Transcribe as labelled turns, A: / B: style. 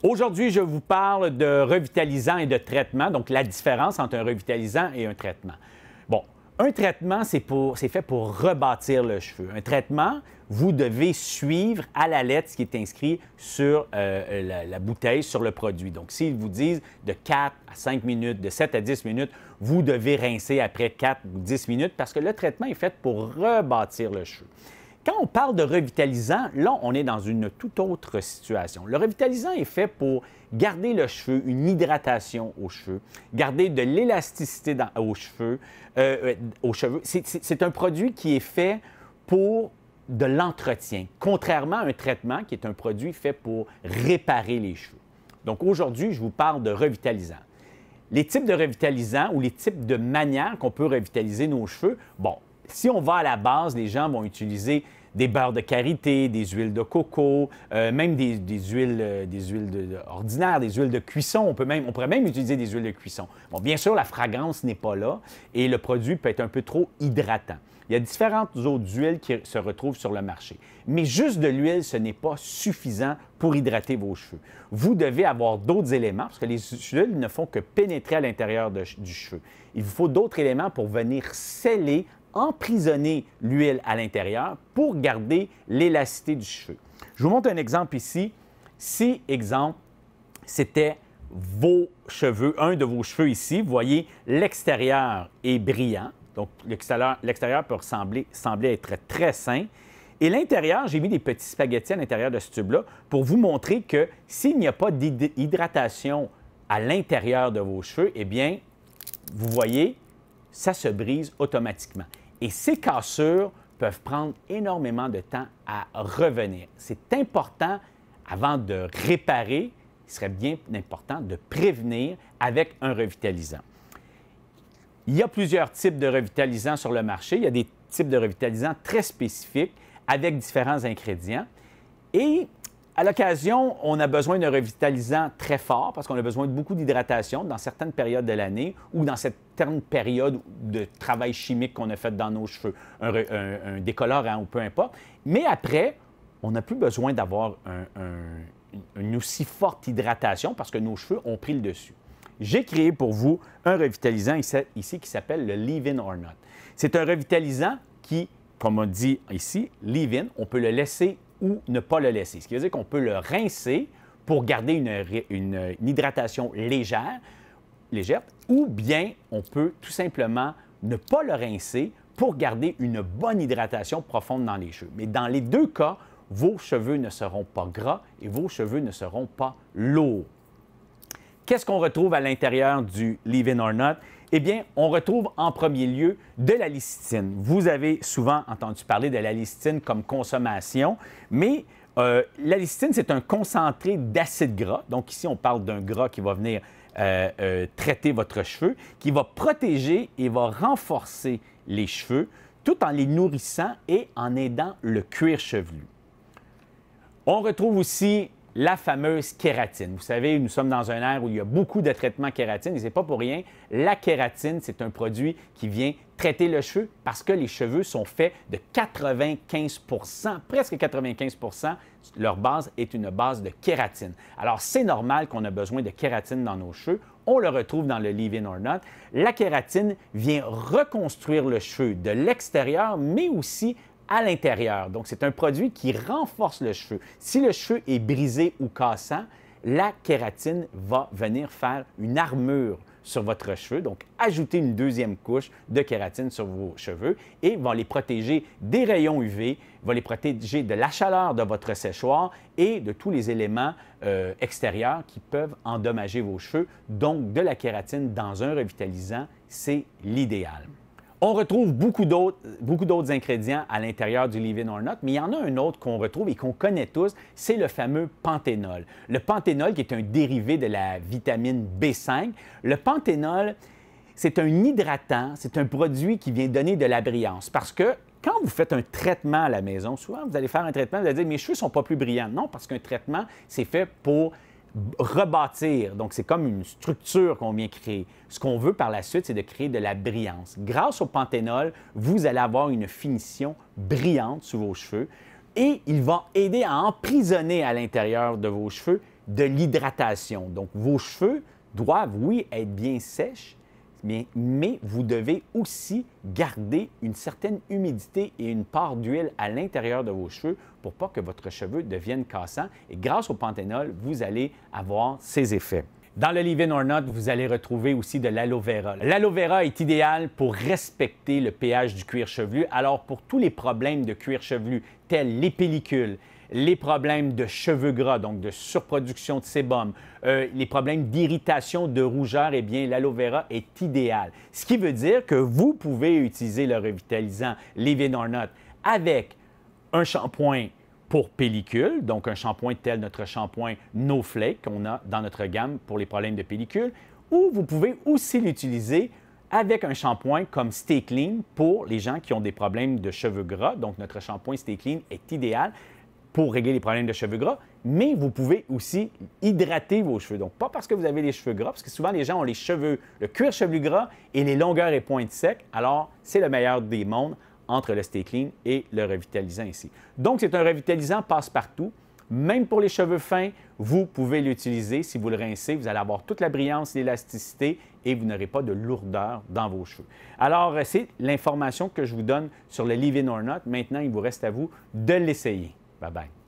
A: Aujourd'hui, je vous parle de revitalisant et de traitement, donc la différence entre un revitalisant et un traitement. Bon, un traitement, c'est fait pour rebâtir le cheveu. Un traitement, vous devez suivre à la lettre ce qui est inscrit sur la bouteille, sur le produit. Donc, s'ils vous disent de 4 à 5 minutes, de 7 à 10 minutes, vous devez rincer après 4 ou 10 minutes parce que le traitement est fait pour rebâtir le cheveu. Quand on parle de revitalisant, là, on est dans une toute autre situation. Le revitalisant est fait pour garder le cheveu, une hydratation aux cheveux, garder de l'élasticité aux cheveux. C'est un produit qui est fait pour de l'entretien, contrairement à un traitement qui est un produit fait pour réparer les cheveux. Donc aujourd'hui, je vous parle de revitalisant. Les types de revitalisants ou les types de manières qu'on peut revitaliser nos cheveux, bon, si on va à la base, les gens vont utiliser des beurres de karité, des huiles de coco, même des huiles ordinaires, des huiles de cuisson. On pourrait même utiliser des huiles de cuisson. Bon, bien sûr, la fragrance n'est pas là et le produit peut être un peu trop hydratant. Il y a différentes autres huiles qui se retrouvent sur le marché. Mais juste de l'huile, ce n'est pas suffisant pour hydrater vos cheveux. Vous devez avoir d'autres éléments, parce que les huiles ne font que pénétrer à l'intérieur du cheveu. Il vous faut d'autres éléments pour venir sceller, emprisonner l'huile à l'intérieur pour garder l'élasticité du cheveu. Je vous montre un exemple ici. Si, exemple, c'était vos cheveux, un de vos cheveux ici, vous voyez, l'extérieur est brillant. Donc, l'extérieur peut sembler être très sain. Et l'intérieur, j'ai mis des petits spaghettis à l'intérieur de ce tube-là pour vous montrer que s'il n'y a pas d'hydratation à l'intérieur de vos cheveux, eh bien, vous voyez, ça se brise automatiquement. Et ces cassures peuvent prendre énormément de temps à revenir. C'est important, avant de réparer, il serait bien important de prévenir avec un revitalisant. Il y a plusieurs types de revitalisants sur le marché. Il y a des types de revitalisants très spécifiques avec différents ingrédients. Et à l'occasion, on a besoin d'un revitalisant très fort parce qu'on a besoin de beaucoup d'hydratation dans certaines périodes de l'année ou dans certaines périodes de travail chimique qu'on a fait dans nos cheveux, un décolorant ou peu importe. Mais après, on n'a plus besoin d'avoir une aussi forte hydratation parce que nos cheveux ont pris le dessus. J'ai créé pour vous un revitalisant ici qui s'appelle le Leave-In or Not. C'est un revitalisant qui, comme on dit ici, Leave-In, on peut le laisser ou ne pas le laisser. Ce qui veut dire qu'on peut le rincer pour garder une hydratation légère, ou bien on peut tout simplement ne pas le rincer pour garder une bonne hydratation profonde dans les cheveux. Mais dans les deux cas, vos cheveux ne seront pas gras et vos cheveux ne seront pas lourds. Qu'est-ce qu'on retrouve à l'intérieur du Leave-In or Not? Eh bien, on retrouve en premier lieu de la lécithine. Vous avez souvent entendu parler de la lécithine comme consommation, mais la lécithine, c'est un concentré d'acide gras. Donc ici, on parle d'un gras qui va venir traiter votre cheveu, qui va protéger et va renforcer les cheveux tout en les nourrissant et en aidant le cuir chevelu. On retrouve aussi la fameuse kératine. Vous savez, nous sommes dans un ère où il y a beaucoup de traitements kératine et ce n'est pas pour rien. La kératine, c'est un produit qui vient traiter le cheveu parce que les cheveux sont faits de 95 presque 95 leur base est une base de kératine. Alors, c'est normal qu'on a besoin de kératine dans nos cheveux. On le retrouve dans le Leave-In or Not. La kératine vient reconstruire le cheveu de l'extérieur, mais aussi à l'intérieur. Donc, c'est un produit qui renforce le cheveu. Si le cheveu est brisé ou cassant, la kératine va venir faire une armure sur votre cheveu, donc ajouter une deuxième couche de kératine sur vos cheveux et va les protéger des rayons UV, va les protéger de la chaleur de votre séchoir et de tous les éléments extérieurs qui peuvent endommager vos cheveux. Donc, de la kératine dans un revitalisant, c'est l'idéal. On retrouve beaucoup d'autres ingrédients à l'intérieur du Leave-In or Not, mais il y en a un autre qu'on retrouve et qu'on connaît tous, c'est le fameux panthénol. Le panthénol qui est un dérivé de la vitamine B5. Le panthénol, c'est un hydratant, c'est un produit qui vient donner de la brillance parce que quand vous faites un traitement à la maison, souvent vous allez faire un traitement, vous allez dire « mes cheveux ne sont pas plus brillants ». Non, parce qu'un traitement, c'est fait pour rebâtir. Donc, c'est comme une structure qu'on vient créer. Ce qu'on veut par la suite, c'est de créer de la brillance. Grâce au panthénol, vous allez avoir une finition brillante sur vos cheveux, et il va aider à emprisonner à l'intérieur de vos cheveux de l'hydratation. Donc, vos cheveux doivent, oui, être bien sèches, mais vous devez aussi garder une certaine humidité et une part d'huile à l'intérieur de vos cheveux pour pas que votre cheveu devienne cassant. Et grâce au panthénol, vous allez avoir ces effets. Dans le Leave-In or Not, vous allez retrouver aussi de l'aloe vera. L'aloe vera est idéal pour respecter le pH du cuir chevelu. Alors, pour tous les problèmes de cuir chevelu, tels les pellicules, les problèmes de cheveux gras, donc de surproduction de sébum, les problèmes d'irritation, de rougeur, eh bien, l'aloe vera est idéal. Ce qui veut dire que vous pouvez utiliser le revitalisant Leave-In or Not avec un shampoing pour pellicule, donc un shampoing tel notre shampoing No Flake qu'on a dans notre gamme pour les problèmes de pellicule, ou vous pouvez aussi l'utiliser avec un shampoing comme Stay Clean pour les gens qui ont des problèmes de cheveux gras. Donc, notre shampoing Stay Clean est idéal pour régler les problèmes de cheveux gras, mais vous pouvez aussi hydrater vos cheveux. Donc, pas parce que vous avez les cheveux gras, parce que souvent les gens ont les cheveux, le cuir chevelu gras et les longueurs et pointes secs. Alors, c'est le meilleur des mondes entre le Stay Clean et le revitalisant ici. Donc, c'est un revitalisant passe-partout. Même pour les cheveux fins, vous pouvez l'utiliser. Si vous le rincez, vous allez avoir toute la brillance, l'élasticité et vous n'aurez pas de lourdeur dans vos cheveux. Alors, c'est l'information que je vous donne sur le Leave-In or Not. Maintenant, il vous reste à vous de l'essayer. Bye bye.